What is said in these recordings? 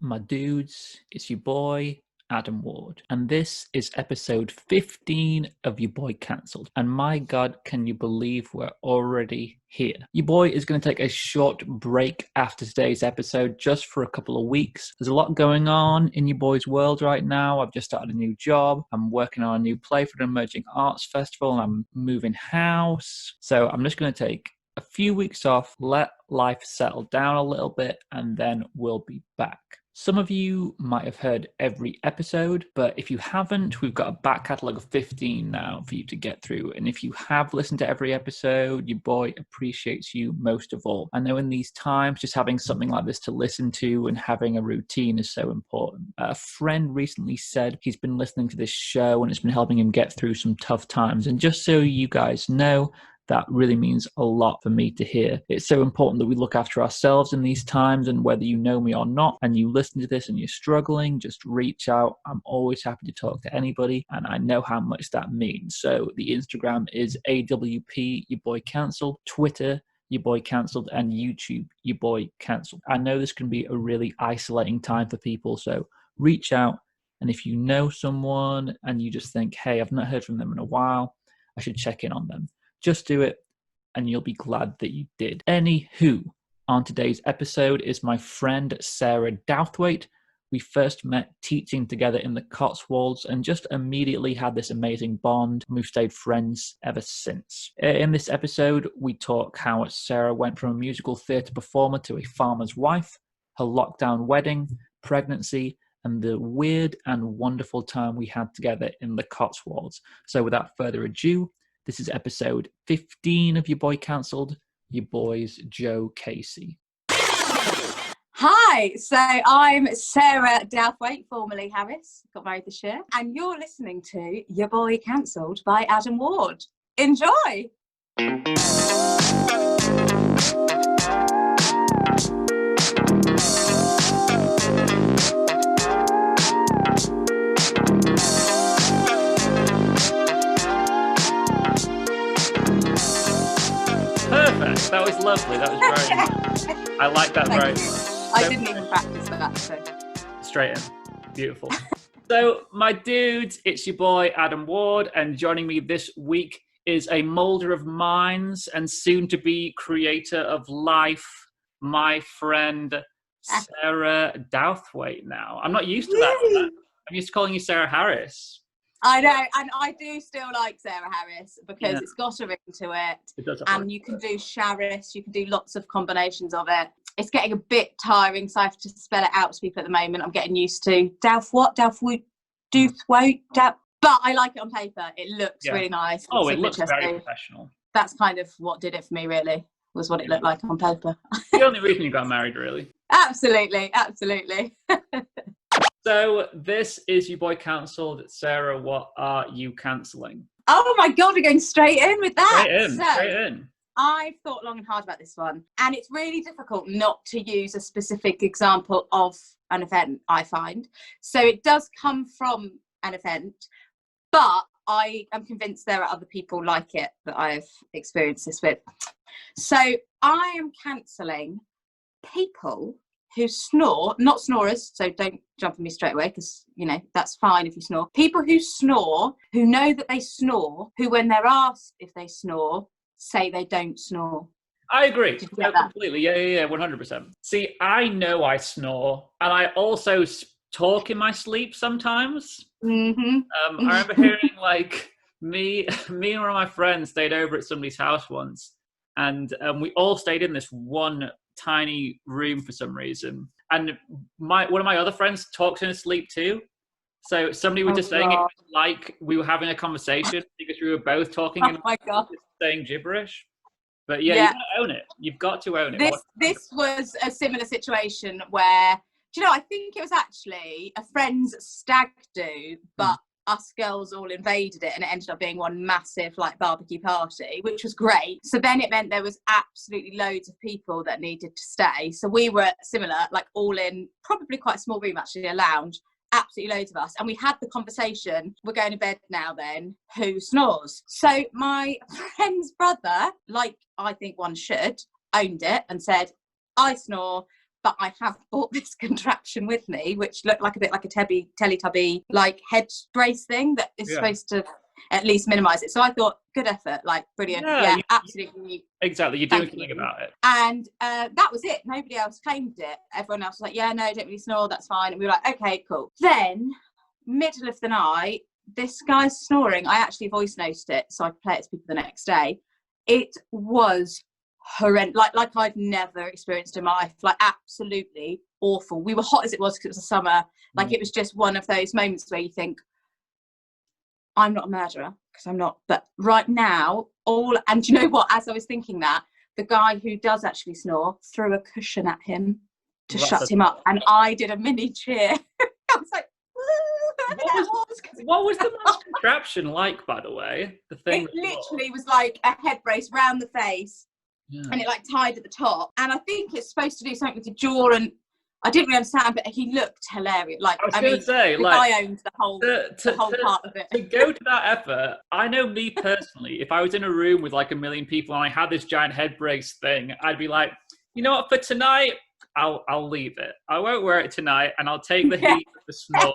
my dudes? It's your boy, Adam Ward. And this is episode 15 of Your Boy Cancelled. And my God, can you believe we're already here? Your boy is going to take a short break after today's episode just for a couple of weeks. There's a lot going on in your boy's world right now. I've just started a new job. I'm working on a new play for an emerging arts festival and I'm moving house. So I'm just going to take a few weeks off, let life settle down a little bit, and then we'll be back. Some of you might have heard every episode, but if you haven't, we've got a back catalogue of 15 now for you to get through. And if you have listened to every episode, your boy appreciates you most of all. I know in these times, just having something like this to listen to and having a routine is so important. A friend recently said he's been listening to this show and it's been helping him get through some tough times. And just so you guys know, that really means a lot for me to hear. It's so important that we look after ourselves in these times, and whether you know me or not and you listen to this and you're struggling, just reach out. I'm always happy to talk to anybody, and I know how much that means. So the Instagram is AWP Your Boy Cancelled, Twitter Your Boy Cancelled, and YouTube Your Boy Cancelled. I know this can be a really isolating time for people, so reach out. And if you know someone and you just think, hey, I've not heard from them in a while, I should check in on them. Just do it, and you'll be glad that you did. Anywho, on today's episode is my friend Sarah Douthwaite. We first met teaching together in the Cotswolds and just immediately had this amazing bond. We've stayed friends ever since. In this episode, we talk how Sarah went from a musical theatre performer to a farmer's wife, her lockdown wedding, pregnancy, and the weird and wonderful time we had together in the Cotswolds. So without further ado, this is episode 15 of Your Boy Cancelled, your boy's Joe Casey. Hi, so I'm Sarah Douthwaite, formerly Harris, got married this year, and you're listening to Your Boy Cancelled by Adam Ward. Enjoy! Perfect. That was lovely. That was very nice. I like that very much. I didn't even practice for that, so. Straight in. Beautiful. So, my dudes, it's your boy Adam Ward, and joining me this week is a moulder of minds and soon-to-be creator of life, my friend Sarah Douthwaite now. I'm not used to that. I'm used to calling you Sarah Harris. I know, and I do still like Sarah Harris because it's got a ring to it. It does. And you can do Sharis, you can do lots of combinations of it. It's getting a bit tiring, so I have to spell it out to people at the moment. I'm getting used to Douthwaite. But I like it on paper. It looks really nice. Oh, it looks very professional. That's kind of what did it for me, really, was what it looked like on paper. The only reason you got married, really. Absolutely. So this is Your Boy Cancelled. Sarah, what are you cancelling? Oh my God, we're going straight in with that. Straight in. I've thought long and hard about this one, and it's really difficult not to use a specific example of an event, I find. So it does come from an event, but I am convinced there are other people like it that I've experienced this with. So I am cancelling people who snore, not snorers, so don't jump on me straight away because, you know, that's fine if you snore. People who snore, who know that they snore, who when they're asked if they snore, say they don't snore. I agree. Completely. Yeah, 100%. See, I know I snore, and I also talk in my sleep sometimes. Mm-hmm. I remember hearing, like, me and one of my friends stayed over at somebody's house once, and we all stayed in this one tiny room for some reason, and one of my other friends talks in his sleep too. So somebody was just saying it was like we were having a conversation because we were both talking and saying gibberish. But yeah, you gotta own it. You've got to own it. This was a similar situation where, do you know, I think it was actually a friend's stag do, but us girls all invaded it, and it ended up being one massive like barbecue party, which was great. So then it meant there was absolutely loads of people that needed to stay. So we were similar, like all in probably quite a small room, actually, a lounge, absolutely loads of us. And we had the conversation, we're going to bed now then, who snores? So my friend's brother, like I think one should, owned it and said, I snore, but I have bought this contraption with me, which looked like a bit like a Teletubby like head brace thing that is supposed to at least minimise it. So I thought, good effort, like brilliant. Yeah, absolutely. Exactly, you're doing something about it. And that was it. Nobody else claimed it. Everyone else was like, yeah, no, don't really snore, that's fine. And we were like, okay, cool. Then, middle of the night, this guy's snoring. I actually voice noted it so I could play it to people the next day. It was horrendous, like I've never experienced in my life, like absolutely awful. We were hot as it was because it was the summer. Like it was just one of those moments where you think, I'm not a murderer, because I'm not, but right now, and you know what, as I was thinking that, the guy who does actually snore threw a cushion at him to shut him up, and I did a mini cheer. I was like, what was the last contraption like, by the way? The thing it literally was like a head brace round the face, and it like tied at the top, and I think it's supposed to do something with the jaw, and I didn't really understand, but he looked hilarious. Like, I was going to say, the guy owns the whole part of it. To go to that effort, I know me personally, if I was in a room with like a million people and I had this giant head brace thing, I'd be like, you know what, for tonight, I'll leave it. I won't wear it tonight, and I'll take the heat of the snore.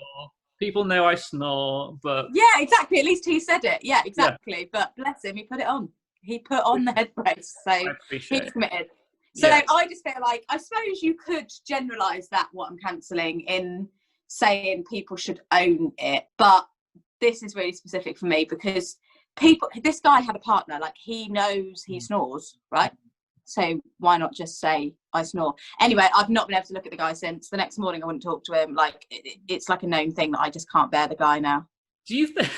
People know I snore, but... Yeah, exactly. At least he said it. Yeah, exactly. Yeah. But bless him, he put it on. He put on the head brace, so he's committed. So I just feel like, I suppose you could generalise that, what I'm cancelling, in saying people should own it. But this is really specific for me because this guy had a partner, like he knows he snores, right? So why not just say I snore? Anyway, I've not been able to look at the guy since. The next morning I wouldn't talk to him. Like it's like a known thing that I just can't bear the guy now. Do you think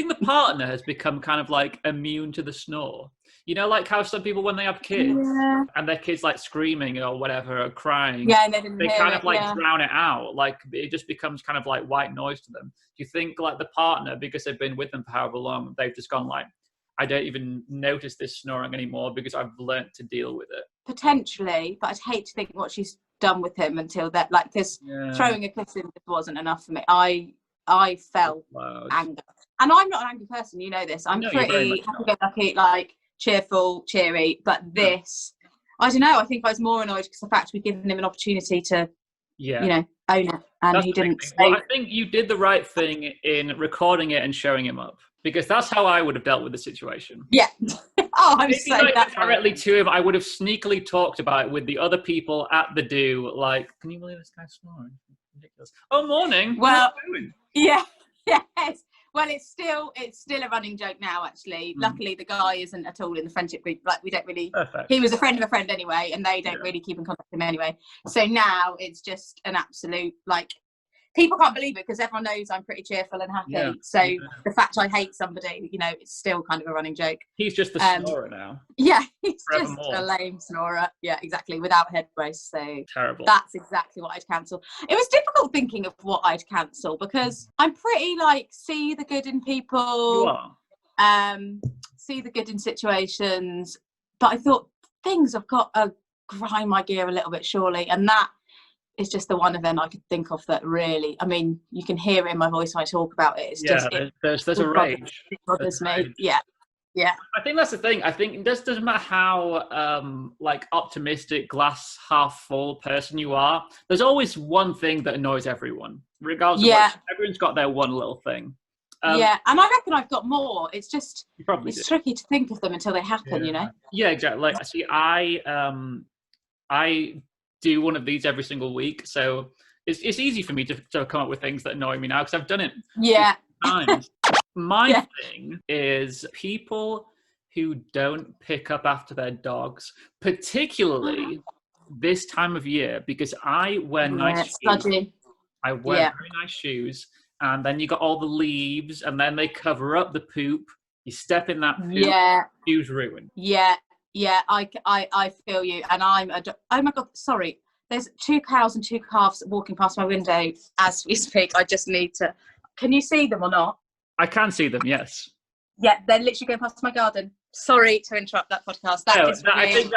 the partner has become kind of like immune to the snore? You know, like how some people, when they have kids and their kids like screaming or whatever or crying, and they kind of like drown it out. Like it just becomes kind of like white noise to them. Do you think like the partner, because they've been with them for however long, they've just gone like, I don't even notice this snoring anymore because I've learnt to deal with it? Potentially, but I'd hate to think what she's done with him until that, like, because throwing a kiss in just wasn't enough for me. I felt anger. And I'm not an angry person, you know this. I'm pretty happy-go-lucky, like, cheerful, cheery. But this, I don't know, I think I was more annoyed because the fact we'd given him an opportunity to, you know, own it. And that's he didn't. Well, I think you did the right thing in recording it and showing him up. Because that's how I would have dealt with the situation. Yeah. I'm saying that directly to him. I would have sneakily talked about it with the other people at the do. Like, can you believe this guy's snoring? Ridiculous. Oh, morning. Well, yeah. Yes. Well, it's still a running joke now. Actually, luckily the guy isn't at all in the friendship group. Like we don't really. Perfect. He was a friend of a friend anyway, and they don't really keep in contact with him anyway. So now it's just an absolute like. People can't believe it because everyone knows I'm pretty cheerful and happy. Yeah. So the fact I hate somebody, you know, it's still kind of a running joke. He's just the snorer now. Yeah, he's just a lame snorer. Yeah, exactly, without head brace. So terrible. That's exactly what I'd cancel. It was difficult thinking of what I'd cancel because I'm pretty like see the good in people. You are. See the good in situations. But I thought things have got to grind my gear a little bit surely, and that. It's just the one event I could think of that really, I mean, you can hear it in my voice when I talk about it. It's there's a rage. It bothers me. Yeah. I think that's the thing. I think it doesn't matter how like optimistic, glass half full person you are. There's always one thing that annoys everyone, regardless of what, everyone's got their one little thing. And I reckon I've got more. It's just it's tricky to think of them until they happen, you know? Yeah, exactly. Like, see, I do one of these every single week, so it's easy for me to come up with things that annoy me now because I've done it times. My thing is people who don't pick up after their dogs, particularly this time of year, because I wear nice shoes. I wear very nice shoes, and then you got all the leaves, and then they cover up the poop. You step in that poop, shoes ruined. Yeah, I feel you, and oh my god, sorry. There's 2 cows and 2 calves walking past my window as we speak. I just need to. Can you see them or not? I can see them. Yes. Yeah, they're literally going past my garden. Sorry to interrupt that podcast. I think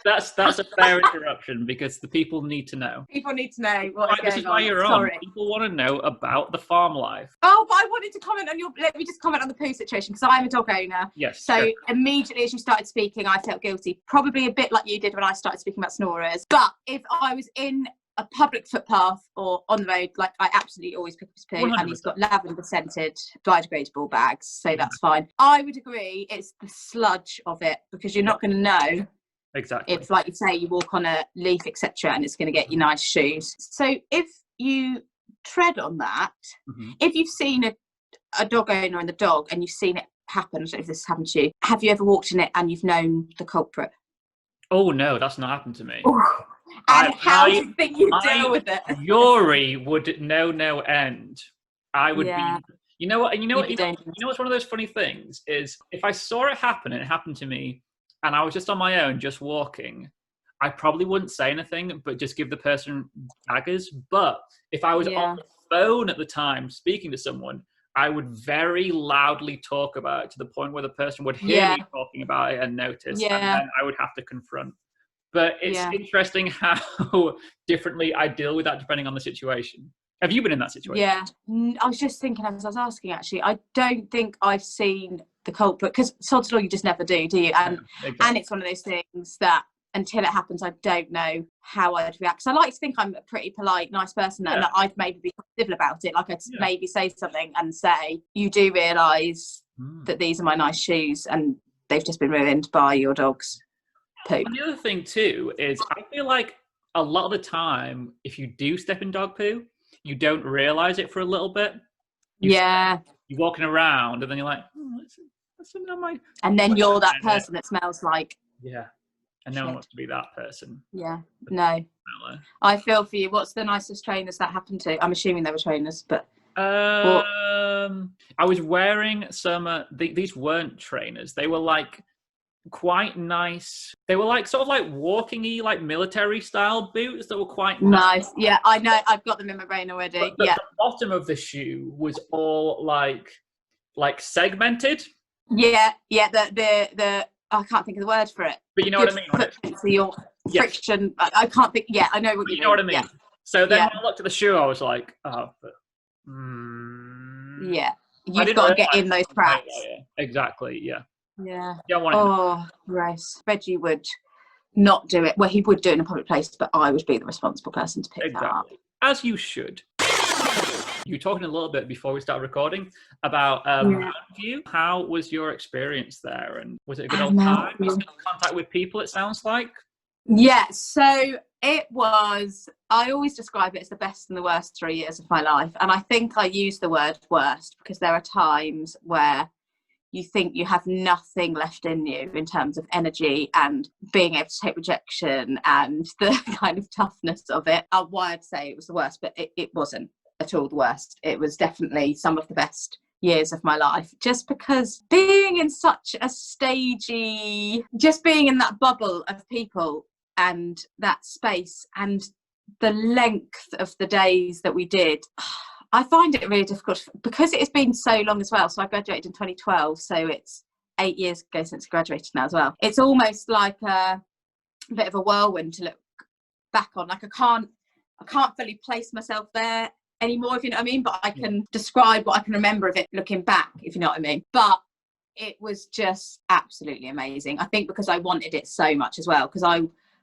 that's a fair interruption because the people need to know. People need to know what is going on. This is why you're on. People want to know about the farm life. Oh, but I wanted to comment on let me just comment on the poo situation, because I'm a dog owner. Yes. So immediately as you started speaking, I felt guilty. Probably a bit like you did when I started speaking about snorers. But if I was in a public footpath or on the road, like, I absolutely always pick up his poo, 100%. and he's got lavender scented biodegradable bags, so that's fine. I would agree it's the sludge of it, because you're not going to know. Exactly. If, like you say, you walk on a leaf, etc., and it's going to get you nice shoes. So if you tread on that, if you've seen a dog owner and the dog, and you've seen it happen, I don't know if this has happened to you, have you ever walked in it and you've known the culprit? Oh no, that's not happened to me. And how do you think you deal with it? Fury would no end. I would be. You know what? What's one of those funny things is, if I saw it happen and it happened to me, and I was just on my own, just walking, I probably wouldn't say anything, but just give the person daggers. But if I was on the phone at the time speaking to someone, I would very loudly talk about it to the point where the person would hear me talking about it and notice, and then I would have to confront. But it's interesting how differently I deal with that depending on the situation. Have you been in that situation? Yeah, I was just thinking as I was asking, actually, I don't think I've seen the culprit, because sod's law, you just never do you? And and it's one of those things that until it happens, I don't know how I'd react. Because I like to think I'm a pretty polite, nice person, and that I'd maybe be civil about it. Like, I'd maybe say something and say, you do realise that these are my nice shoes and they've just been ruined by your dog's poop. And the other thing too is, I feel like a lot of the time, if you do step in dog poo, you don't realise it for a little bit. You're walking around and then you're like, that's something on my... And then you're that person that smells like... Yeah. And no one wants to be that person. Yeah. No. I feel for you. What's the nicest trainers that happened to? I'm assuming they were trainers, but... I was wearing some... these weren't trainers. They were like... quite nice. They were like sort of like walking-y, like military style boots that were quite nice. Yeah, I know. I've got them in my brain already. But the bottom of the shoe was all like segmented. Yeah. The I can't think of the word for it. But you know what I mean. So your friction. I can't think. Yeah, I know what you mean. You know what I mean. Yeah. So then when I looked at the shoe, I was like, yeah. You've got to get in those cracks. Yeah. Exactly. Yeah. Yeah. You don't want it. Gross. Reggie would not do it. Well, he would do it in a public place, but I would be the responsible person to pick that up. As you should. You were talking a little bit before we started recording about View. How was your experience there? And was it a good old time? You still in contact with people, it sounds like? Yeah, so it was, I always describe it as the best and the worst 3 years of my life. And I think I use the word worst because there are times where you think you have nothing left in you in terms of energy and being able to take rejection and the kind of toughness of it. Why I'd say it was the worst, but it wasn't at all the worst. It was definitely some of the best years of my life, just because being in such a stagey, just being in that bubble of people and that space and the length of the days that we did, I find it really difficult because it has been so long as well. So I graduated in 2012, so it's 8 years ago since I graduated now as well. It's almost like a bit of a whirlwind to look back on. Like I can't fully place myself there anymore, if you know what I mean, but I can describe what I can remember of it looking back, if you know what I mean. But it was just absolutely amazing. I think because I wanted it so much as well, because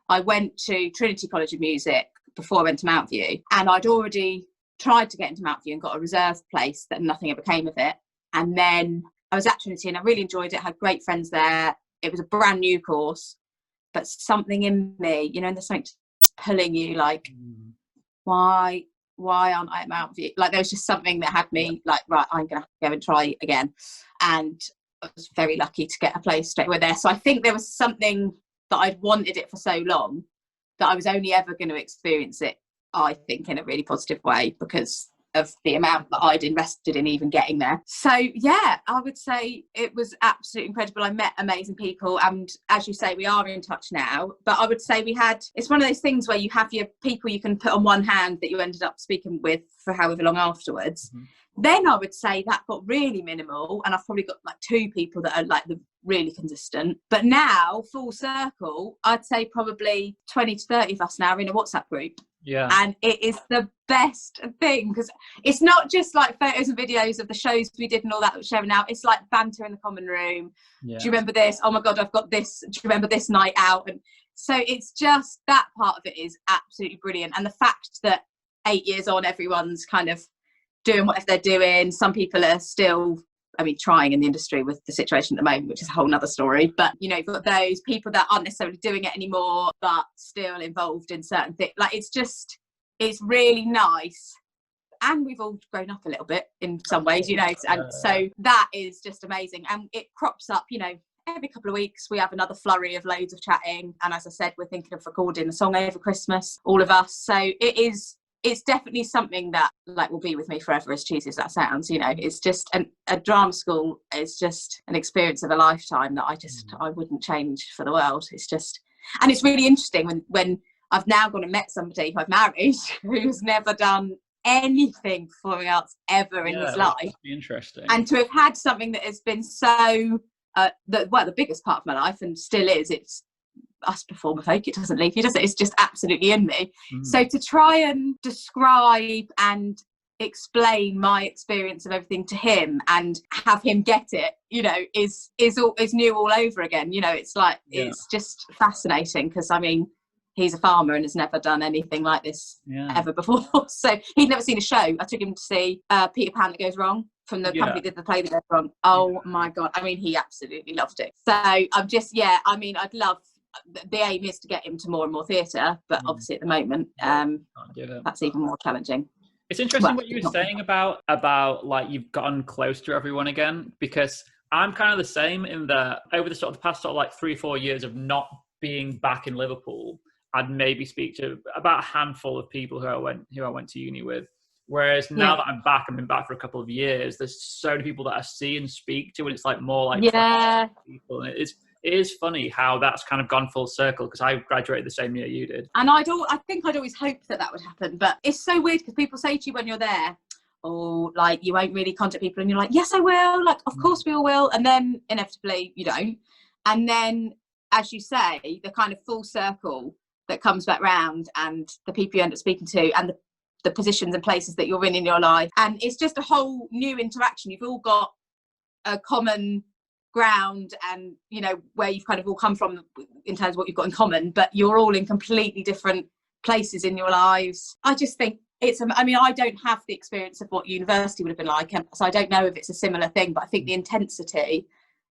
I went to Trinity College of Music before I went to Mount View, and I'd already tried to get into Mount View and got a reserve place that nothing ever came of it. And then I was at Trinity and I really enjoyed it, had great friends there. It was a brand new course, but something in me, you know, and there's something pulling you like, why aren't I at Mount View? Like there was just something that had me like, right, I'm gonna have to go and try again. And I was very lucky to get a place straight away there. So I think there was something that I'd wanted it for so long that I was only ever going to experience it, I think, in a really positive way because of the amount that I'd invested in even getting there. So yeah, I would say it was absolutely incredible. I met amazing people, and as you say, we are in touch now, but I would say it's one of those things where you have your people you can put on one hand that you ended up speaking with for however long afterwards. Then I would say that got really minimal, and I've probably got like 2 people that are like the really consistent. But now, full circle, I'd say probably 20 to 30 of us now are in a WhatsApp group. Yeah. And it is the best thing, because it's not just like photos and videos of the shows we did and all that we're sharing now. It's like banter in the common room. Yeah. Do you remember this? Oh my God, I've got this. Do you remember this night out? And so it's just, that part of it is absolutely brilliant. And the fact that 8 years on, everyone's kind of doing whatever they're doing. Some people are still, I mean, trying in the industry with the situation at the moment, which is a whole nother story. But, you know, you've got those people that aren't necessarily doing it anymore, but still involved in certain things. Like, it's really nice. And we've all grown up a little bit in some ways, you know, and so that is just amazing. And it crops up, you know, every couple of weeks we have another flurry of loads of chatting. And as I said, we're thinking of recording a song over Christmas, all of us. So it's definitely something that like will be with me forever, as cheesy as that sounds. You know, it's just a drama school is just an experience of a lifetime that I wouldn't change for the world. It's just, and it's really interesting when I've now gone and met somebody who I've married who's never done anything performing arts ever in his life. Interesting. And to have had something that has been so the biggest part of my life and still is, it's us performer folk, it doesn't leave you, does it? It's just absolutely in me. So to try and describe and explain my experience of everything to him and have him get it, you know, is new all over again. You know, it's like it's just fascinating, because I mean, he's a farmer and has never done anything like this ever before. So he'd never seen a show. I took him to see Peter Pan That Goes Wrong, from the company that did the play That Goes Wrong. Oh my God, I mean, he absolutely loved it. So I'm just, I mean, I'd love, the aim is to get him to more and more theatre, but obviously at the moment that's even more challenging. It's interesting what you were saying about like you've gotten close to everyone again, because I'm kind of the same in that over the sort of the past sort of like 3-4 years of not being back in Liverpool, I'd maybe speak to about a handful of people who I went to uni with. Whereas now that I'm back, I've been back for a couple of years, there's so many people that I see and speak to, and it's like more like people. And it is funny how that's kind of gone full circle, because I graduated the same year you did. And I think I'd always hoped that would happen, but it's so weird because people say to you when you're there, oh, like, you won't really contact people, and you're like, yes, I will, like, of course we all will, and then inevitably you don't. And then, as you say, the kind of full circle that comes back round, and the people you end up speaking to, and the positions and places that you're in your life, and it's just a whole new interaction. You've all got a common ground, and you know where you've kind of all come from in terms of what you've got in common, but you're all in completely different places in your lives. I just think I mean, I don't have the experience of what university would have been like, and so I don't know if it's a similar thing, but I think the intensity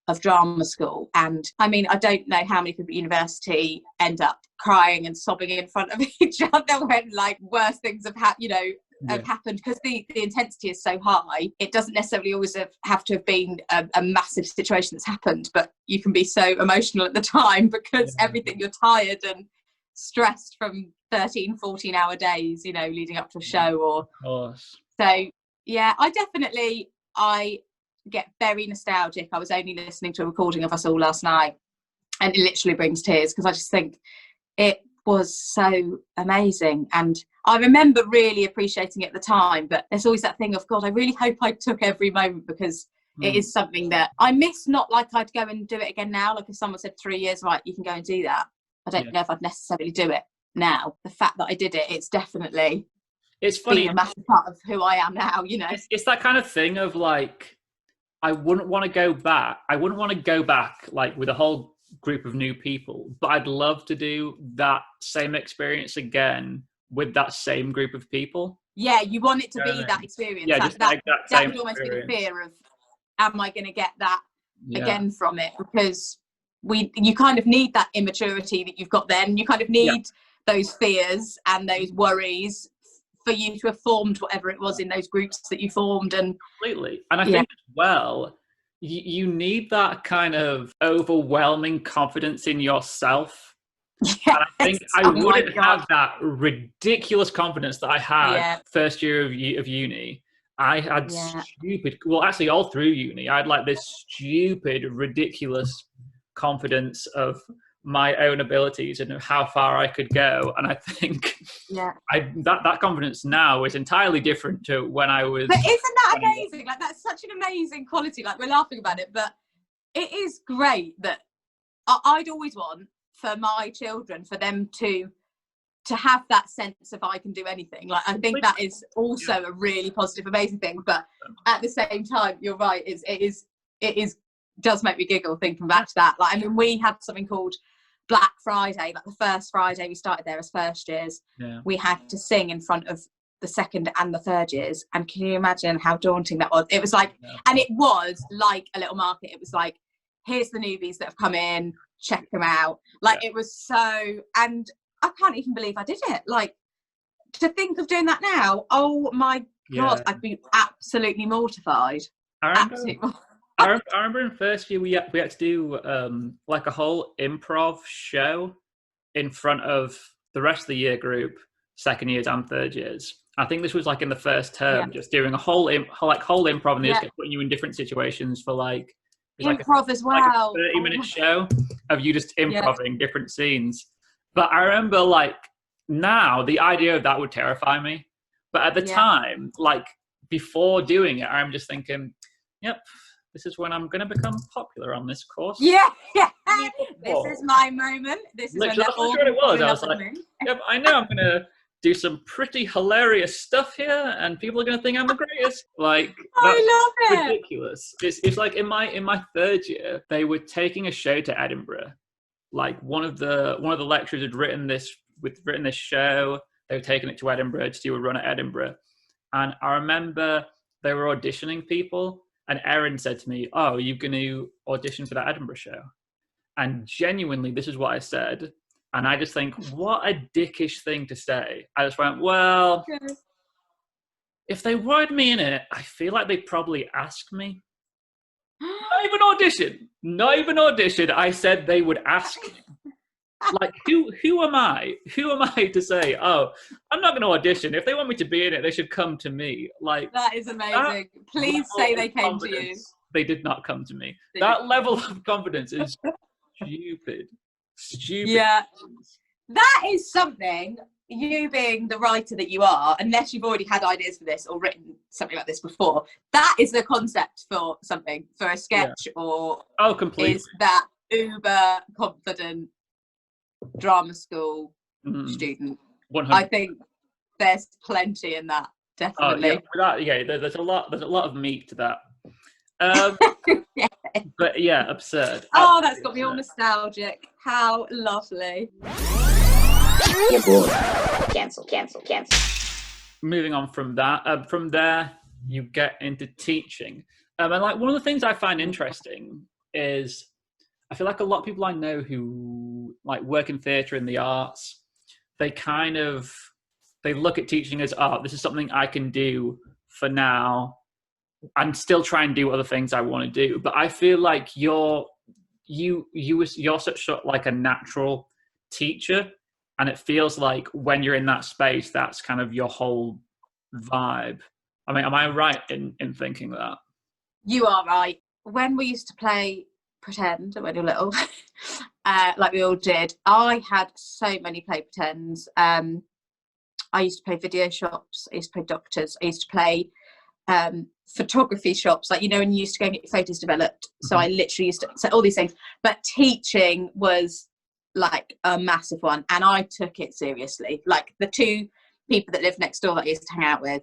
of drama school, and I mean, I don't know how many people at university end up crying and sobbing in front of each other when like worse things have happened, because the intensity is so high. It doesn't necessarily always have to have been a massive situation that's happened, but you can be so emotional at the time because everything, you're tired and stressed from 13-14 hour days, you know, leading up to a show. So I get very nostalgic. I was only listening to a recording of us all last night, and it literally brings tears, because I just think it was so amazing, and I remember really appreciating it at the time. But there's always that thing of, God, I really hope I took every moment, because it is something that I miss. Not like I'd go and do it again now, like if someone said 3 years, right, you can go and do that, I don't know if I'd necessarily do it now. The fact that I did it's definitely, it's funny, a massive part of who I am now, you know. It's that kind of thing of like, I wouldn't want to go back like with a whole group of new people, but I'd love to do that same experience again with that same group of people. Yeah, you want it to be that experience. Yeah, that would almost be the fear of, am I going to get that again from it? Because you kind of need that immaturity that you've got then. You kind of need those fears and those worries for you to have formed whatever it was in those groups that you formed. And completely. And I think as well, you need that kind of overwhelming confidence in yourself. Yes. And I think I wouldn't have that ridiculous confidence that I had first year of uni. I had actually all through uni, I had like this stupid, ridiculous confidence of my own abilities and how far I could go. And I think that confidence now is entirely different to when I was. But isn't that amazing? Like, that's such an amazing quality. Like, we're laughing about it, but it is great that I'd always want for my children, for them to have that sense of I can do anything. Like, I think that is also a really positive, amazing thing. But at the same time, you're right. It does make me giggle thinking back to that. Like, I mean, we had something called Black Friday, like the first Friday we started there as first years. Yeah. We had to sing in front of the second and the third years. And can you imagine how daunting that was? It was like, and it was like a little market. It was like, here's the newbies that have come in, check them out. Like, it was so, and I can't even believe I did it. Like, to think of doing that now, oh my God, I'd be absolutely mortified. I remember in first year we had to do like a whole improv show in front of the rest of the year group, second years and third years. I think this was like in the first term, just doing a whole improv, and they just kept putting you in different situations for like improv as well. Like a 30-minute show of you just improvising different scenes. But I remember, like, now the idea of that would terrify me. But at the time, like, before doing it, I'm just thinking, yep, this is when I'm going to become popular on this course. Yeah. This is my moment. This is literally, that's what it was. I was like, yep, I know I'm going to do some pretty hilarious stuff here, and people are going to think I'm the greatest. Like, I love it. Ridiculous. It's like in my third year, they were taking a show to Edinburgh. Like, one of the lecturers had written this show. They were taking it to Edinburgh to do a run at Edinburgh, and I remember they were auditioning people, and Erin said to me, "Oh, are you going to audition for that Edinburgh show?" And genuinely, this is what I said. And I just think, what a dickish thing to say. I just went, well, if they wanted me in it, I feel like they'd probably ask me. Not even audition. I said they would ask me. Like, who am I? Who am I to say, oh, I'm not going to audition. If they want me to be in it, they should come to me. Like, that is amazing. Please say they came to you. They did not come to me. That level of confidence is stupid. Yeah, that is something, you being the writer that you are, unless you've already had ideas for this or written something like this before, that is the concept for something, for a sketch or completely. Is that uber confident drama school student. 100%. I think there's plenty in that, definitely. There's a lot of meat to that. But yeah, absurd. Oh, that's got me all nostalgic. How lovely. You're bored. Cancel. Moving on from that, from there you get into teaching, and like, one of the things I find interesting is I feel like a lot of people I know who like work in theatre and the arts, they look at teaching as, oh, this is something I can do for now and still try and do other things I want to do. But I feel like you're such like a natural teacher, and it feels like when you're in that space, that's kind of your whole vibe. I mean, am I right in thinking that? You are right. When we used to play pretend when you're little, like we all did, I had so many play pretends. I used to play video shops, I used to play doctors, I used to play photography shops, like, you know, when you used to go and get your photos developed. So I literally used to say all these things, but teaching was like a massive one, and I took it seriously. Like, the two people that lived next door that I used to hang out with,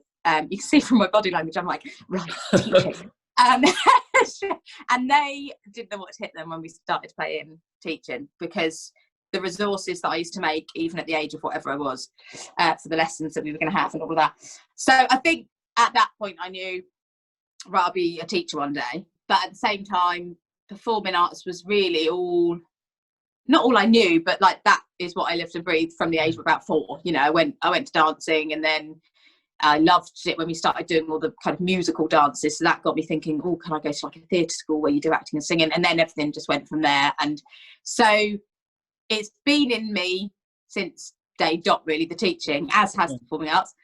you can see from my body language, I'm like, right, teaching. And they didn't know what to hit them when we started playing teaching, because the resources that I used to make, even at the age of whatever I was, for the lessons that we were going to have and all of that. So I think at that point I knew, right, I'll be a teacher one day. But at the same time, performing arts was really not all I knew, but like, that is what I lived and breathed from the age of about 4. You know, I went to dancing, and then I loved it when we started doing all the kind of musical dances. So that got me thinking, oh, can I go to like a theatre school where you do acting and singing? And then everything just went from there. And so it's been in me since day dot, really, the teaching, as has the performing arts.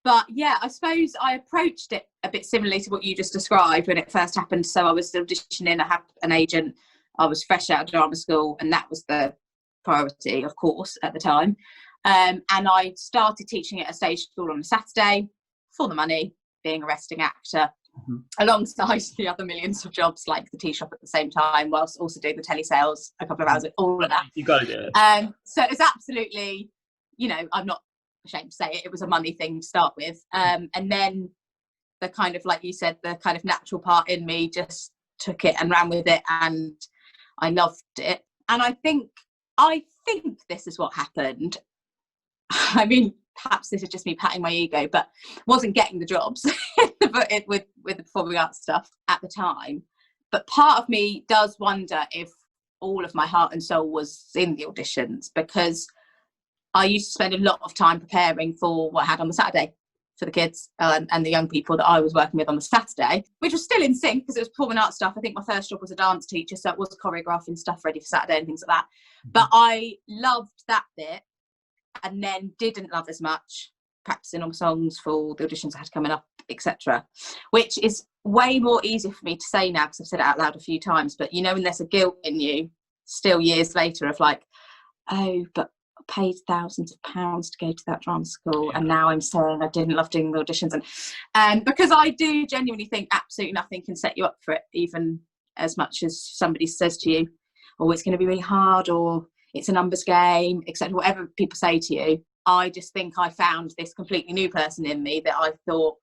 But yeah, I suppose I approached it a bit similarly to what you just described when it first happened. So I was auditioning, I had an agent, I was fresh out of drama school, and that was the priority, of course, at the time. And I started teaching at a stage school on a Saturday for the money, being a resting actor. alongside the other millions of jobs like the tea shop at the same time, whilst also doing the telesales a couple of hours, all of that. You got to do it. So it's absolutely, you know, I'm not ashamed to say it, it was a money thing to start with. And then the kind of, like you said, the kind of natural part in me just took it and ran with it, and I loved it. And I think this is what happened. I mean, perhaps this is just me patting my ego, but wasn't getting the jobs with the performing arts stuff at the time. But part of me does wonder if all of my heart and soul was in the auditions, because I used to spend a lot of time preparing for what I had on the Saturday for the kids and the young people that I was working with on the Saturday, which was still in sync because it was performing arts stuff. I think my first job was a dance teacher, so it was choreographing stuff ready for Saturday and things like that. But I loved that bit, and then didn't love as much practicing on songs for the auditions I had coming up, etc., which is way more easy for me to say now because I've said it out loud a few times. But you know, when there's a guilt in you still years later of like, oh, but paid thousands of pounds to go to that drama school, and now I'm saying I didn't love doing the auditions. And because I do genuinely think absolutely nothing can set you up for it, even as much as somebody says to you, oh, it's going to be really hard, or it's a numbers game, etc., whatever people say to you. I just think I found this completely new person in me that I thought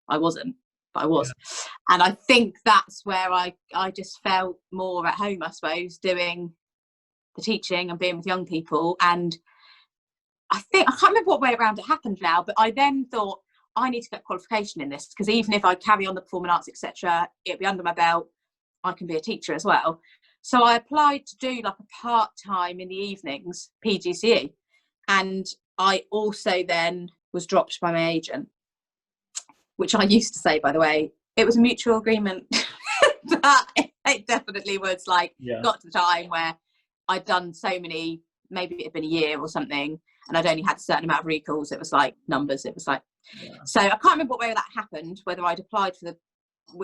I wasn't, but I was. And I think that's where I just felt more at home, I suppose, doing the teaching and being with young people. And I can't remember what way around it happened now, but I then thought I need to get qualification in this, because even if I carry on the performing arts, etc., it'll be under my belt, I can be a teacher as well. So I applied to do like a part-time in the evenings PGCE, and I also then was dropped by my agent, which I used to say, by the way, it was a mutual agreement. But it definitely was like, got to the time where I'd done so many, maybe it had been a year or something, and I'd only had a certain amount of recalls. It was like numbers. It was like, so I can't remember what way that happened, whether I'd applied for the,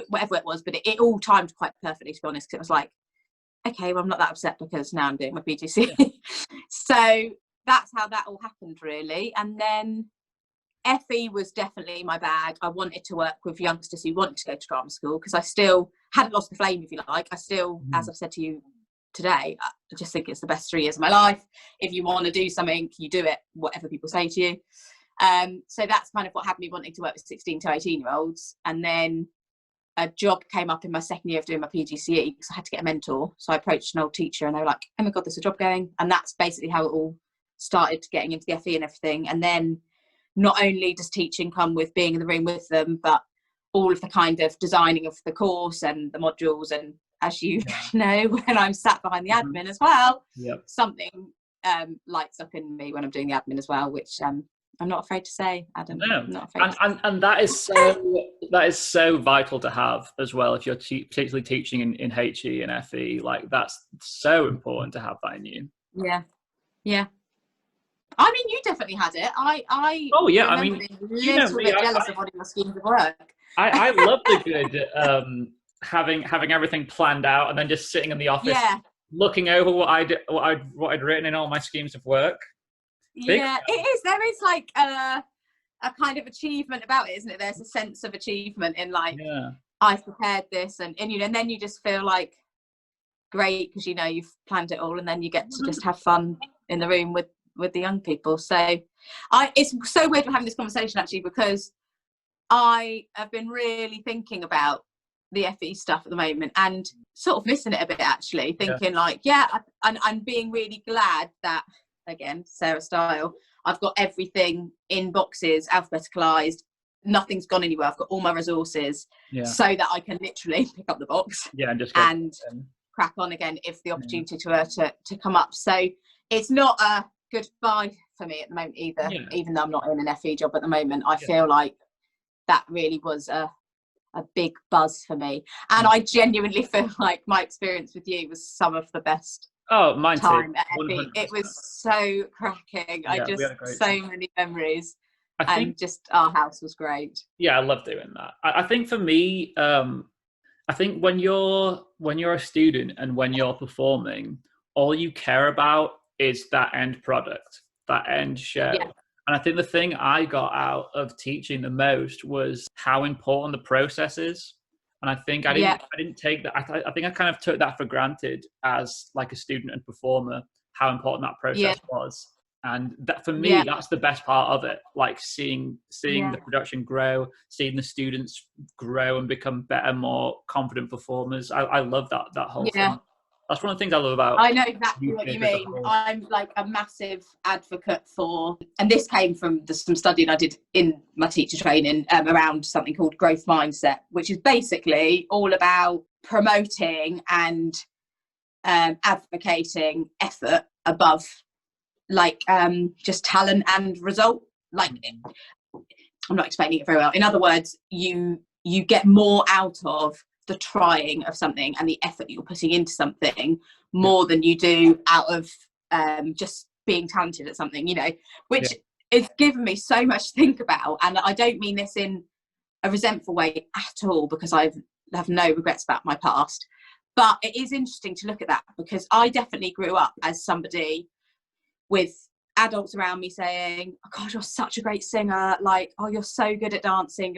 whatever it was, but it all timed quite perfectly, to be honest, because it was like, okay, well, I'm not that upset because now I'm doing my PGC. So that's how that all happened, really. And then FE was definitely my bag. I wanted to work with youngsters who wanted to go to drama school, because I still hadn't lost the flame, if you like. I still, as I've said to you today, I just think it's the best 3 years of my life. If you want to do something, you do it, whatever people say to you. So that's kind of what had me wanting to work with 16 to 18 year olds. And then a job came up in my second year of doing my PGCE, because I had to get a mentor. So I approached an old teacher, and they were like, oh my God, there's a job going. And that's basically how it all started, getting into the FE and everything. And then not only does teaching come with being in the room with them, but all of the kind of designing of the course and the modules. And as you know, when I'm sat behind the admin as well, something lights up in me when I'm doing the admin as well, which I'm not afraid to say, Adam. No. I'm not afraid and that is so vital to have as well, if you're particularly teaching in HE and FE. Like, that's so important to have that in you. Yeah. I mean, you definitely had it. I being little bit jealous of one of your schemes of work. I love the good having everything planned out, and then just sitting in the office looking over what I'd written in all my schemes of work. Yeah, it is. There is like a kind of achievement about it, isn't it? There's a sense of achievement in like, I've prepared this, and you know, and then you just feel like great, because you know you've planned it all, and then you get to just have fun in the room with the young people. So it's so weird we're having this conversation, actually, because I have been really thinking about the FE stuff at the moment, and sort of missing it a bit, actually, thinking like, I'm being really glad that, again, Sarah style, I've got everything in boxes, alphabeticalized, nothing's gone anywhere, I've got all my resources, so that I can literally pick up the box and just crack on again if the opportunity to come up. So it's not a goodbye for me at the moment either, even though I'm not in an FE job at the moment. I feel like that really was a big buzz for me, and I genuinely feel like my experience with you was some of the best mine time too. at FE. It was so cracking. So many memories. I think just our house was great. I love doing that. I think for me, I think when you're a student and when you're performing, all you care about is that end product, that end show. And I think the thing I got out of teaching the most was how important the process is. And I think I didn't take that. I think I kind of took that for granted as like a student and performer, how important that process was. And that for me, that's the best part of it. Like seeing the production grow, seeing the students grow and become better, more confident performers. I love that whole thing. That's one of the things I love about. I know exactly what you mean. I'm like a massive advocate for, and this came from some studying I did in my teacher training around something called growth mindset, which is basically all about promoting and advocating effort above like just talent and result. Like, I'm not explaining it very well. In other words, you get more out of the trying of something and the effort you're putting into something more than you do out of just being talented at something, you know, which is given me so much to think about. And I don't mean this in a resentful way at all, because I have no regrets about my past, but it is interesting to look at that, because I definitely grew up as somebody with adults around me saying, oh God, you're such a great singer, like, oh, you're so good at dancing,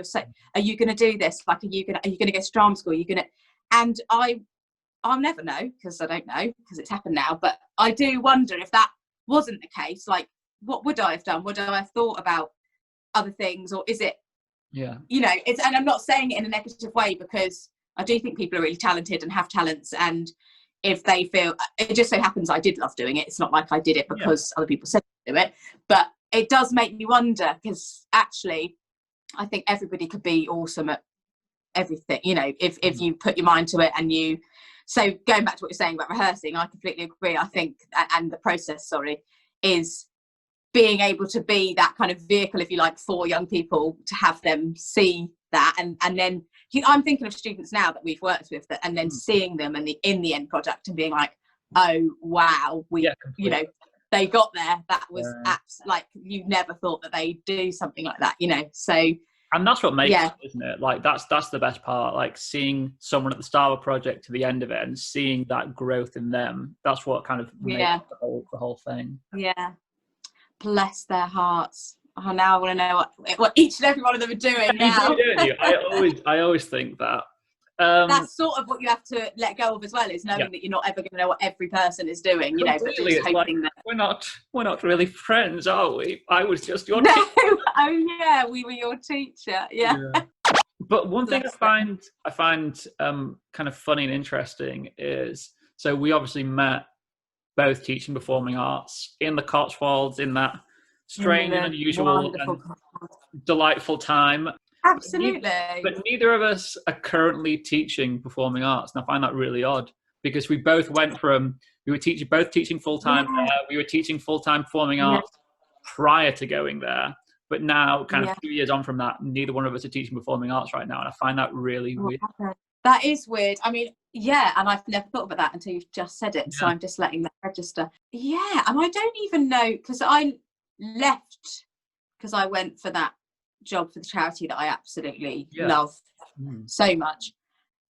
are you going to do this, like, are you going to go to drama school, are you going to, and I'll never know, because I don't know, because it's happened now, but I do wonder if that wasn't the case, like, what would I have done? Would I have thought about other things? Or is it, you know, it's, and I'm not saying it in a negative way, because I do think people are really talented and have talents, and if they feel, it just so happens I did love doing it. It's not like I did it because other people said to do it, but it does make me wonder, because actually I think everybody could be awesome at everything, you know, if you put your mind to it. And you, so going back to what you're saying about rehearsing, I completely agree. I think, and the process, is being able to be that kind of vehicle, if you like, for young people, to have them see that, and then I'm thinking of students now that we've worked with, and then seeing them in the end product and being like, oh wow, you know, they got there. That was like, you never thought that they'd do something like that, you know. So, and that's what makes it, isn't it? Like that's the best part. Like seeing someone at the start of a project to the end of it, and seeing that growth in them. That's what kind of makes the whole thing. Yeah, bless their hearts. Oh, now I want to know what each and every one of them are doing now. You do, don't you? I always think that. That's sort of what you have to let go of as well, is knowing that you're not ever going to know what every person is doing, you know, but just hoping that we're not really friends, are we? I was just your teacher. Oh yeah, we were your teacher. Yeah. But one thing I find kind of funny and interesting is, so we obviously met both teaching performing arts in the Cotswolds, in that strange and unusual and delightful time. Absolutely. But neither of us are currently teaching performing arts, and I find that really odd, because we both went from, we were both teaching full-time there, we were teaching full-time performing arts prior to going there, but now kind of 2 years on from that, neither one of us are teaching performing arts right now, and I find that really weird. That is weird. I mean, and I've never thought about that until you've just said it, so I'm just letting that register. Yeah, and I don't even know, because I left because I went for that job for the charity that I absolutely love so much,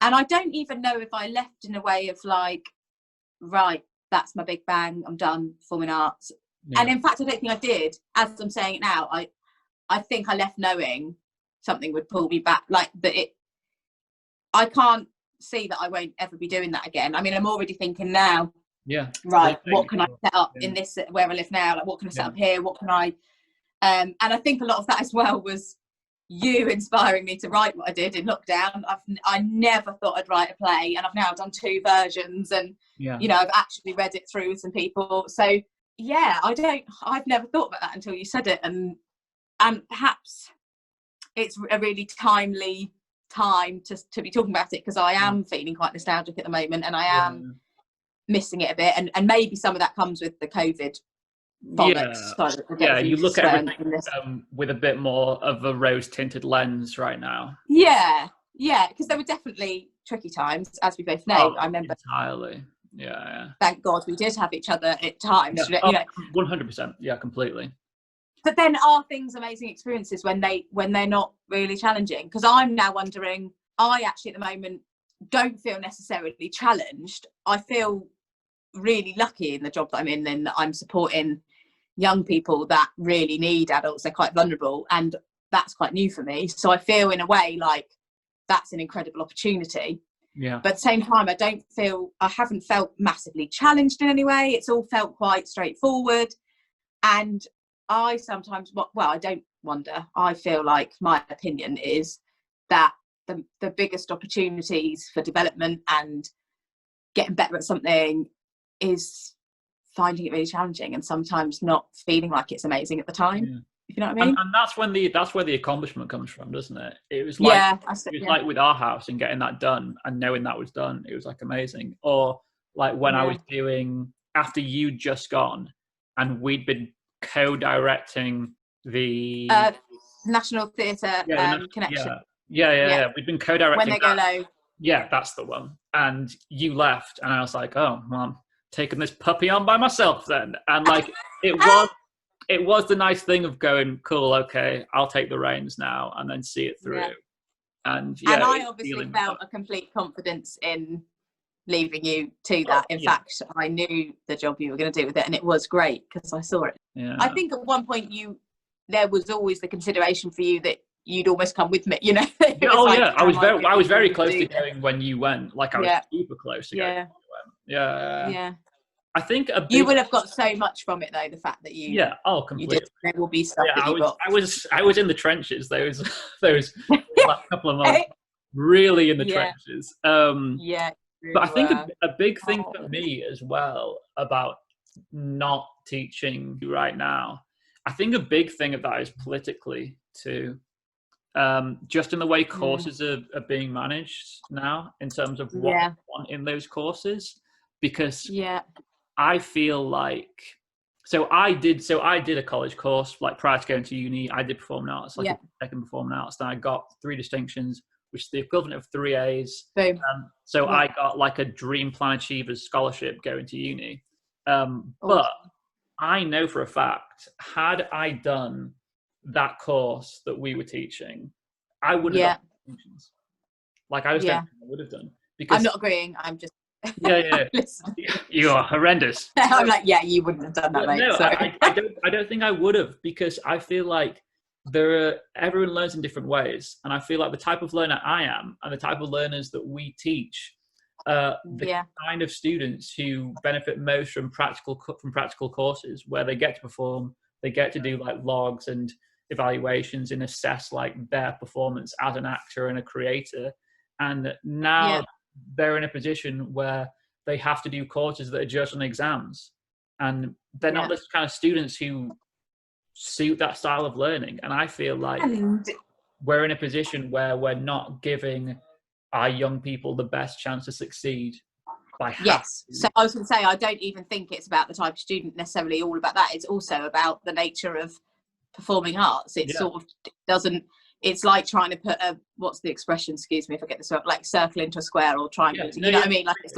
and I don't even know if I left in a way of like, right, that's my big bang, I'm done performing arts. And in fact I don't think I did. As I'm saying it now, I think I left knowing something would pull me back, like that. I can't see that I won't ever be doing that again. I mean, I'm already thinking now, right, what can I set up in this, where I live now, like what can I set up here, what can I and I think a lot of that as well was you inspiring me to write what I did in lockdown. I never thought I'd write a play, and I've now done 2 versions, and you know, I've actually read it through with some people. So I've never thought about that until you said it, and perhaps it's a really timely time to be talking about it, because I am feeling quite nostalgic at the moment, and I am missing it a bit, and maybe some of that comes with the COVID bollocks. You look at everything with a bit more of a rose-tinted lens right now. Because there were definitely tricky times, as we both know. I remember entirely. Thank God we did have each other at times. You know, 100%. Yeah, completely. But then, are things amazing experiences when they're not really challenging? Because I'm now wondering, I actually at the moment don't feel necessarily challenged. I feel really lucky in the job that I'm in, and that I'm supporting young people that really need adults. They're quite vulnerable, and that's quite new for me. So I feel in a way like that's an incredible opportunity. Yeah. But at the same time, I haven't felt massively challenged in any way. It's all felt quite straightforward. And I sometimes, I don't wonder. I feel like my opinion is that the biggest opportunities for development and getting better at something is finding it really challenging and sometimes not feeling like it's amazing at the time. Yeah. If you know what I mean? And that's where the accomplishment comes from, doesn't it? It was like like with our house and getting that done and knowing that was done. It was like amazing. Or like when I was doing after you'd just gone and we'd been co-directing the National Theatre Connection. Yeah. We'd been co-directing When They Go Low. Yeah, that's the one. And you left, and I was like, oh, well, I'm taking this puppy on by myself then. And like it was the nice thing of going, cool, okay, I'll take the reins now and then see it through. Yeah. And I obviously felt a complete confidence in leaving you to that. In fact, I knew the job you were going to do with it, and it was great because I saw it. Yeah. I think at one point there was always the consideration for you that you'd almost come with me, you know. I was very close to going when you went. Like I was super close to going when you went. Yeah. I think you will have got so much from it though, the fact that you completely. There will be stuff that you got. I was in the trenches those last couple of months, really in the trenches. But I think a big thing for me as well about not teaching right now, I think a big thing of that is politically too. Just in the way courses are being managed now in terms of what I want in those courses, because I feel like I did a college course like prior to going to uni. I did performing arts, a second performing arts. Then I got 3 distinctions, which is the equivalent of 3 A's. I got like a Dream Plan Achievers scholarship going to uni. But I know for a fact, had I done that course that we were teaching, I would have got distinctions. Like I just don't think I would have done. Because I'm not agreeing. I'm just you are horrendous. I'm like, you wouldn't have done that, mate. No, I don't think I would have, because I feel like everyone learns in different ways, and I feel like the type of learner I am and the type of learners that we teach, the kind of students who benefit most from practical courses where they get to perform, they get to do like logs and evaluations and assess like their performance as an actor and a creator, and now they're in a position where they have to do courses that are judged on exams, and they're not the kind of students who suit that style of learning. And I feel like we're in a position where we're not giving our young people the best chance to succeed by So I was going to say, I don't even think it's about the type of student necessarily all about that. It's also about the nature of performing arts. It sort of doesn't, it's like trying to put what's the expression, excuse me if I get this wrong, like circle into a square or triangle, you know what I mean? Like it's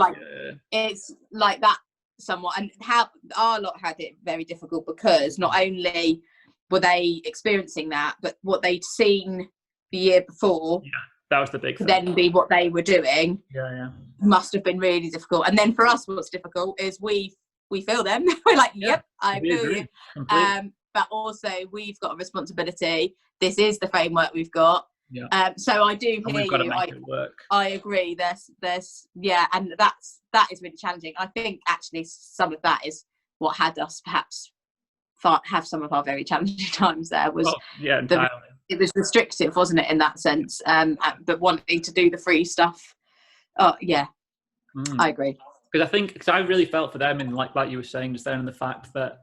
like that somewhat. And how our lot had it very difficult, because not only were they experiencing that, but what they'd seen the year before, that was the big thing, then be what they were doing, must have been really difficult. And then for us, what's difficult is we feel them. We're like, I feel you. But also we've got a responsibility. This is the framework we've got. So I do hear you. It work. I agree. There's and that is really challenging. I think actually some of that is what had us perhaps have some of our very challenging times there. Was entirely. It was restrictive, wasn't it, in that sense? But wanting to do the free stuff. I agree. Because I really felt for them, and like you were saying just then, in the fact that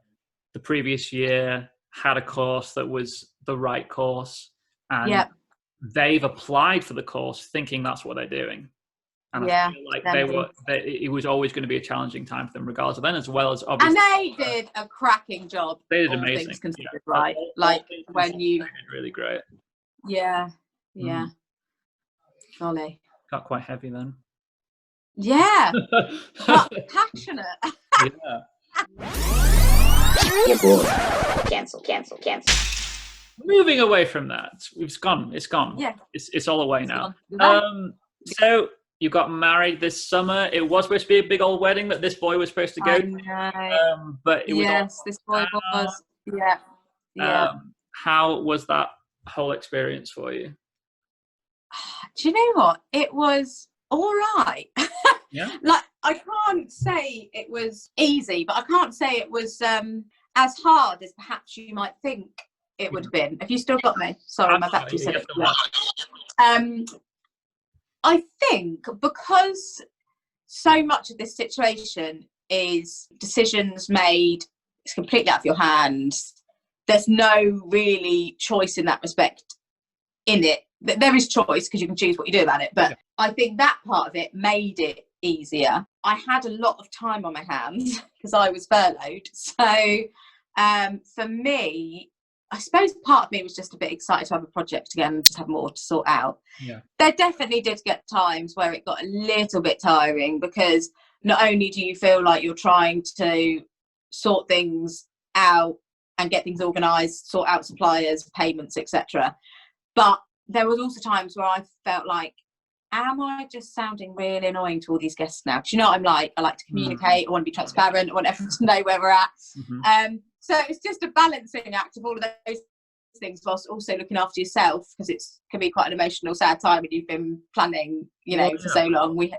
the previous year had a course that was the right course, and they've applied for the course thinking that's what they're doing. And I feel like it was always going to be a challenging time for them regardless of them, as well as obviously. And they did a cracking job. They did amazing. Things considered, right? Like when you. They did really great. Yeah. Golly. Got quite heavy then. Yeah. But passionate. Cancel. Moving away from that, it's gone. Yeah. It's all away now. So you got married this summer. It was supposed to be a big old wedding that this boy was supposed to go to. But it was this boy was. Yeah. Yeah. How was that whole experience for you? Do you know what? It was all right. Yeah. Like, I can't say it was easy, but I can't say it was as hard as perhaps you might think it would have been. Have you still got me? Sorry, my battery said it. I think because so much of this situation is decisions made, it's completely out of your hands. There's no really choice in that respect in it. There is choice because you can choose what you do about it, but I think that part of it made it easier. I had a lot of time on my hands because I was furloughed. So for me, I suppose part of me was just a bit excited to have a project again and just have more to sort out. Yeah. There definitely did get times where it got a little bit tiring because not only do you feel like you're trying to sort things out and get things organised, sort out suppliers, payments, etc., but there was also times where I felt like, am I just sounding really annoying to all these guests now? Do you know what I'm like? I like to communicate. I want to be transparent. I want everyone to know where we're at. So it's just a balancing act of all of those things whilst also looking after yourself, because it can be quite an emotional, sad time when you've been planning, for so long. We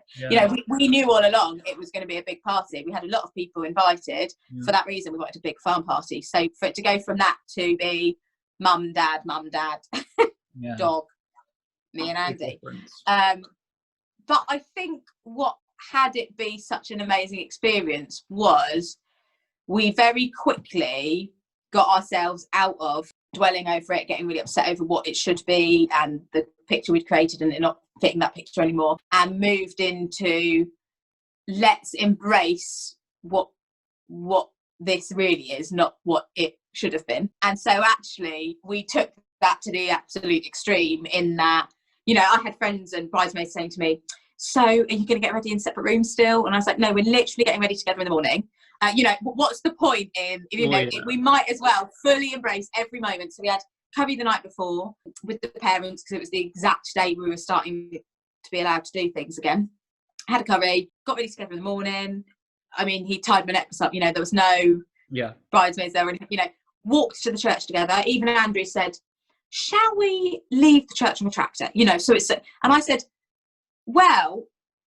knew all along it was going to be a big party. We had a lot of people invited. For that reason, we wanted a big farm party. So for it to go from that to be mum, dad, dog, me and Andy. But I think what had it be such an amazing experience was we very quickly got ourselves out of dwelling over it, getting really upset over what it should be and the picture we'd created and it not fitting that picture anymore, and moved into let's embrace what this really is, not what it should have been. And so actually we took that to the absolute extreme in that, I had friends and bridesmaids saying to me, so are you going to get ready in separate rooms still? And I was like, no, we're literally getting ready together in the morning. What's the point in, we might as well fully embrace every moment. So we had curry the night before with the parents because it was the exact day we were starting to be allowed to do things again. I had a curry, got ready together in the morning. I mean, he tied my necklace up, there was no bridesmaids there, and walked to the church together. Even Andrew said, shall we leave the church on a tractor? So it's, and I said, well,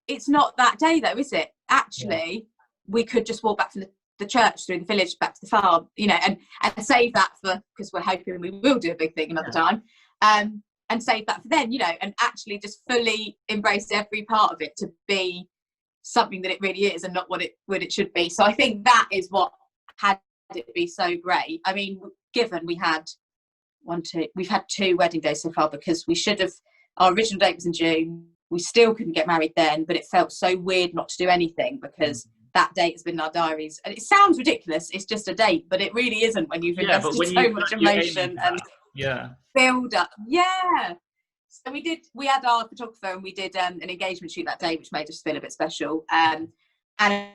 it's not that day though, is it? Actually, we could just walk back from the church through the village back to the farm, and save that for, because we're hoping we will do a big thing another time, and save that for then, and actually just fully embrace every part of it to be something that it really is and not what it should be. So I think that is what had it be so great. I mean, given we've had 2 wedding days so far, because we should have, our original date was in June. We still couldn't get married then, but it felt so weird not to do anything because that date has been in our diaries. And it sounds ridiculous, it's just a date, but it really isn't when you've invested so much emotion and build up. So we had our photographer and we did an engagement shoot that day, which made us feel a bit special. And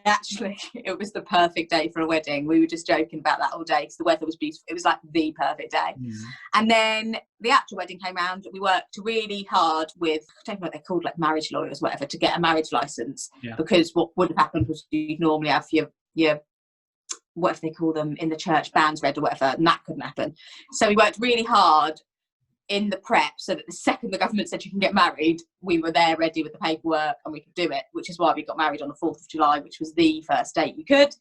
actually, it was the perfect day for a wedding. We were just joking about that all day because the weather was beautiful. It was like the perfect day. And then the actual wedding came around. We worked really hard with, I don't know what they're called, like marriage lawyers, whatever, to get a marriage license. Because what would have happened was you'd normally have your whatever they call them in the church, bands read or whatever, and that couldn't happen. So we worked really hard in the prep so that the second the government said you can get married, we were there ready with the paperwork and we could do it, which is why we got married on the 4th of July, which was the first date you could.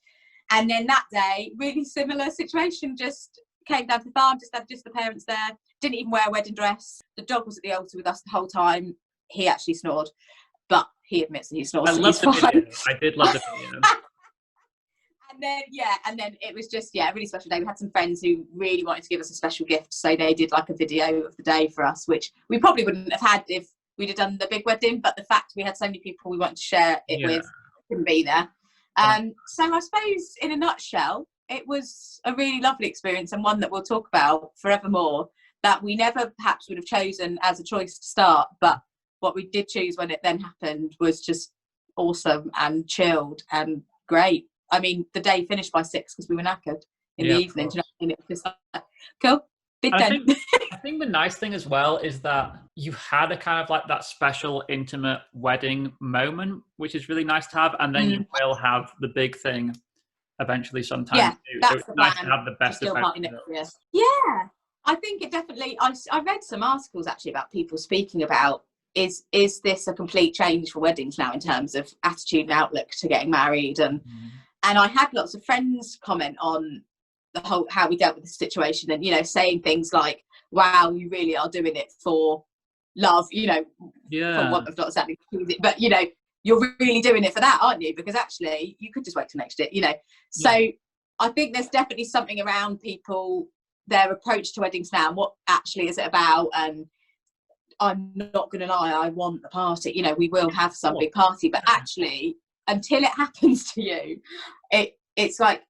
And then that day, really similar situation, just came down to the farm, just had the parents there, didn't even wear a wedding dress. The dog was at the altar with us the whole time. He actually snored, but he admits that he snores. I love the video. I did love the video. And then it was just a really special day. We had some friends who really wanted to give us a special gift, so they did like a video of the day for us, which we probably wouldn't have had if we'd have done the big wedding, but the fact we had so many people we wanted to share it with couldn't be there. So I suppose in a nutshell, it was a really lovely experience, and one that we'll talk about forevermore, that we never perhaps would have chosen as a choice to start, but what we did choose when it then happened was just awesome and chilled and great. I mean, the day finished by 6 because we were knackered in the evening. Do you know what I mean? It was just like, cool, big day. I think the nice thing as well is that you had a kind of like that special intimate wedding moment, which is really nice to have. And then you will have the big thing eventually sometime Yeah, too. So that's it's the nice to plan. have the To best of still both party next year. worlds. Yeah, I think it definitely. I read some articles actually about people speaking about is this a complete change for weddings now in terms of attitude and outlook to getting married, and I had lots of friends comment on the whole how we dealt with the situation, and saying things like, "Wow, you really are doing it for love," for want of not exactly, but you're really doing it for that, aren't you? Because actually, you could just wait till next year, So I think there's definitely something around people, their approach to weddings now, and what actually is it about. And I'm not going to lie, I want the party. We will have some big party, but actually, until it happens to you, it's like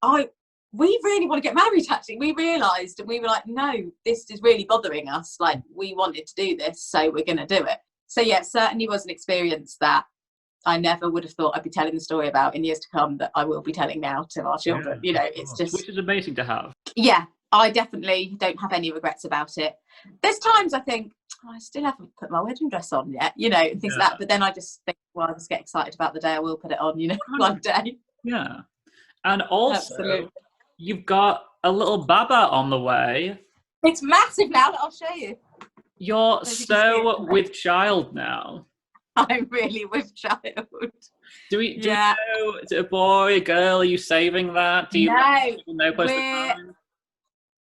we really want to get married. Actually, we realised, and we were like, no, this is really bothering us. Like, we wanted to do this, so we're going to do it. So yeah, it certainly was an experience that I never would have thought I'd be telling the story about in years to come, that I will be telling now to our children. It's just, which is amazing to have. Yeah, I definitely don't have any regrets about it. There's times I think, I still haven't put my wedding dress on yet, and things like that. But then I just think, well, I just get excited about the day I will put it on, one day. Yeah. And also, Absolutely. you've got a little baba on the way. It's massive now. I'll show you. You're so with child now. I'm really with child. Do we know, is it a boy, a girl? Are you saving that? Do you let people know close to the time?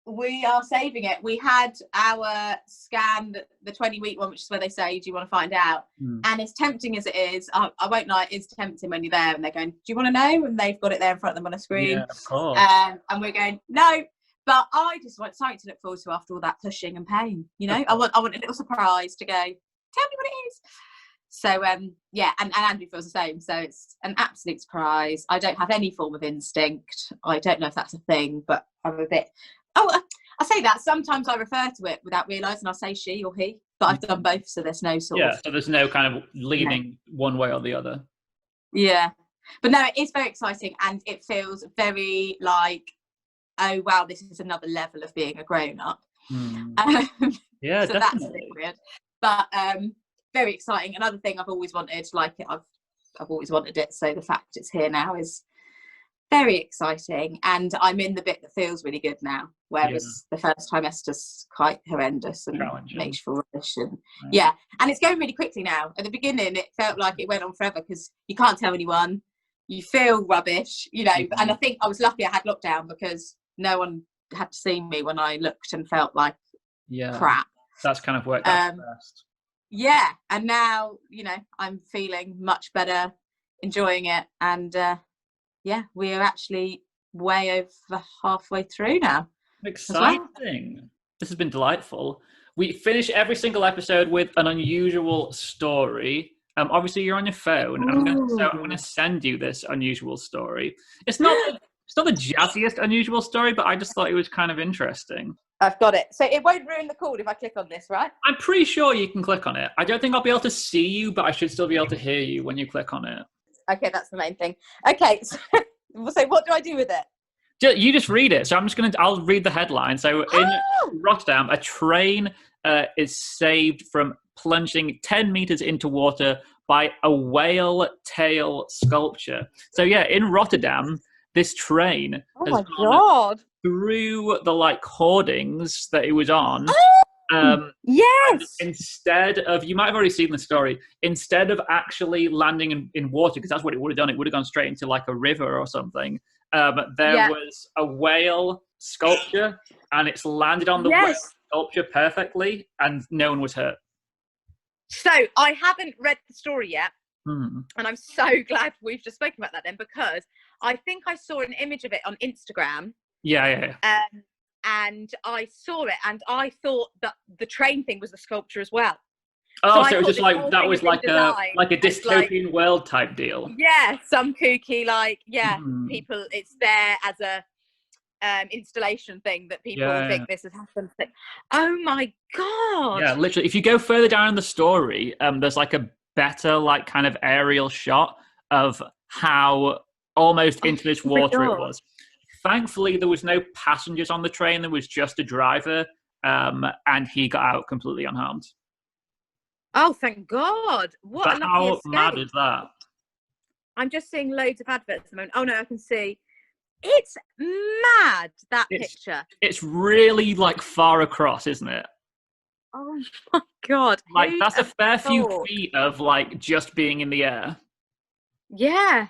We are saving it. We had our scan, the 20-week one, which is where they say, do you want to find out? And as tempting as it is, I won't lie, it's tempting when you're there and they're going, do you want to know? And they've got it there in front of them on a screen. Yeah, of course. And we're going, no. But I just want something to look forward to after all that pushing and pain. I want a little surprise to go, tell me what it is. So yeah, and Andrew feels the same. So it's an absolute surprise. I don't have any form of instinct. I don't know if that's a thing, but I'm a bit. Oh, I say that sometimes I refer to it without realising. I say she or he, but I've done both, so there's no sort of. So there's no kind of leaning one way or the other. Yeah, but no, it is very exciting, and it feels very like, oh wow, this is another level of being a grown up. Yeah, so definitely. That's a bit weird, but very exciting. Another thing I've always wanted, I've always wanted it. So the fact it's here now is very exciting, and I'm in the bit that feels really good now, whereas the first trimester's quite horrendous and makes you feel rubbish. And and it's going really quickly now. At the beginning, it felt like it went on forever because you can't tell anyone, you feel rubbish, and I think I was lucky I had lockdown because no one had to see me when I looked and felt like crap. That's kind of worked out best. Yeah, and now I'm feeling much better, enjoying it, and we are actually way over halfway through now. Exciting. Well. This has been delightful. We finish every single episode with an unusual story. Obviously, you're on your phone. I'm going to send you this unusual story. It's not the jazziest unusual story, but I just thought it was kind of interesting. I've got it. So it won't ruin the call if I click on this, right? I'm pretty sure you can click on it. I don't think I'll be able to see you, but I should still be able to hear you when you click on it. Okay, that's the main thing. Okay, so what do I do with it? You just read it. So I'll read the headline. So in Rotterdam, a train is saved from plunging 10 meters into water by a whale tail sculpture. So yeah, in Rotterdam, this train has gone through the hoardings that it was on. Yes. Instead of, you might have already seen the story, instead of actually landing in water, because that's what it would have done, it would have gone straight into a river or something. There was a whale sculpture, and it's landed on the whale sculpture perfectly, and no one was hurt. So I haven't read the story yet, and I'm so glad we've just spoken about that then, because I think I saw an image of it on Instagram. Yeah. And I saw it, and I thought that the train thing was the sculpture as well. Oh, so it was just that was like a dystopian world type deal. Yeah, some kooky people. It's there as a installation thing that people think this has happened. Oh my god! Yeah, literally. If you go further down in the story, there's a better kind of aerial shot of how almost into this water it was. Thankfully, there was no passengers on the train. There was just a driver, and he got out completely unharmed. Oh, thank God. What a lucky escape. How mad is that? I'm just seeing loads of adverts at the moment. Oh, no, I can see. It's mad, that picture. It's really like far across, isn't it? Oh my God. Like who'd that's a have fair few thought? feet of like just being in the air. Yeah.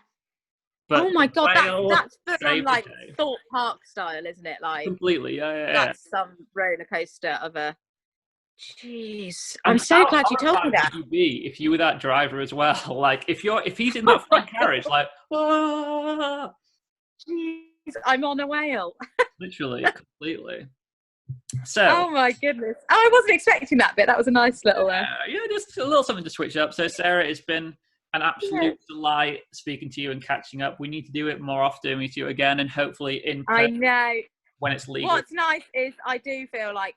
But Oh my the God, whale that's full on saved the like day. Thorpe Park style, isn't it? Like Completely, yeah. that's some roller coaster of a. Jeez, I'm And so how glad you told me horrified that. would you be if you were that driver as well? Like if he's in that front carriage, like ah, Jeez, I'm on a whale. literally, completely. So Oh my goodness. Oh, I wasn't expecting that bit. That was a nice little. just a little something to switch up. So Sarah, it's been an absolute delight speaking to you and catching up. We need to do it more often. We need to do it again, and hopefully in I person know. when it's legal. What's nice is I do feel like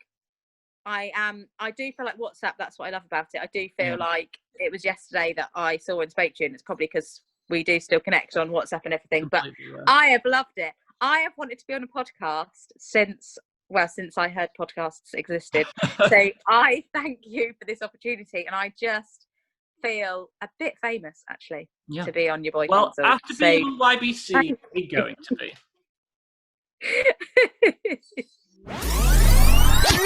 WhatsApp, that's what I love about it. I do feel like it was yesterday that I saw and spoke to you, and it's probably because we do still connect on WhatsApp and everything. But I have loved it. I have wanted to be on a podcast since I heard podcasts existed. So I thank you for this opportunity, and I just feel a bit famous actually to be on Your Boy Well, Cancelled. after being on YBC, we're going to be.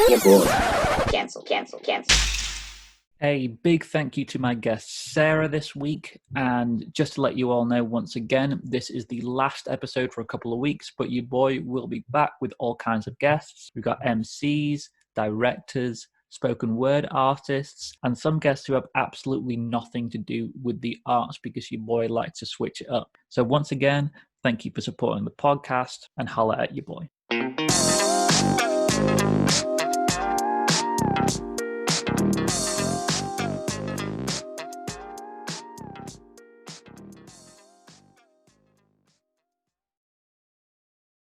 Your boy. Cancel. A big thank you to my guest Sarah this week, and just to let you all know once again, this is the last episode for a couple of weeks, but your boy will be back with all kinds of guests. We've got MCs, directors, spoken word artists, and some guests who have absolutely nothing to do with the arts because your boy likes to switch it up. So once again, thank you for supporting the podcast, and holla at your boy.